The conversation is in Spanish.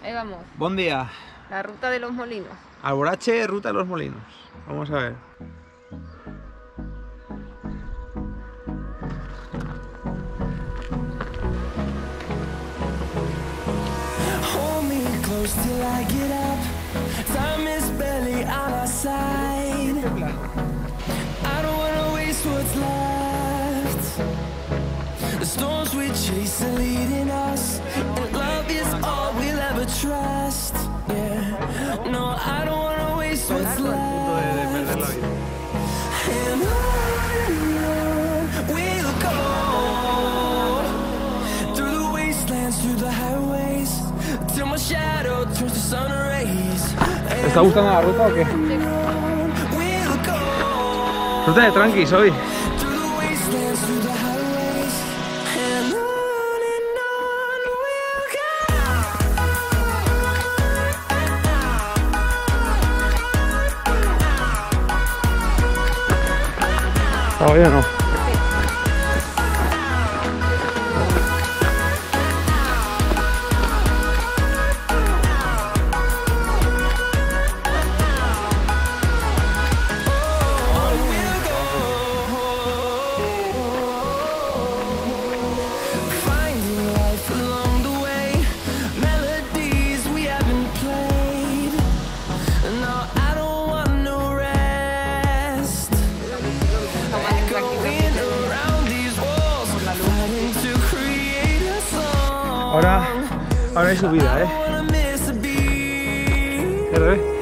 Ahí vamos. Buen día. La ruta de los molinos. Alborache, ruta de los molinos. Vamos a ver. Hold me close till I get up. Time is barely on our side. I don't wanna waste what's left. The storms we chase are leading us, and love is all we'll ever trust. Yeah, no, I don't wanna waste what's left. And on we'll go, through the wastelands, through the highways, till my shadow turns to sun rays. ¿Te está gustando la ruta o qué? We'll go, Ruta de tranquis hoy. through the wastelands, through the highways, and on we'll Todavía no. finding life along the way, melodies we haven't played. No, I don't want no rest. Echoing around these walls, fighting to create a song. Ahora hay subida, I wanna miss a beat. ¿RB?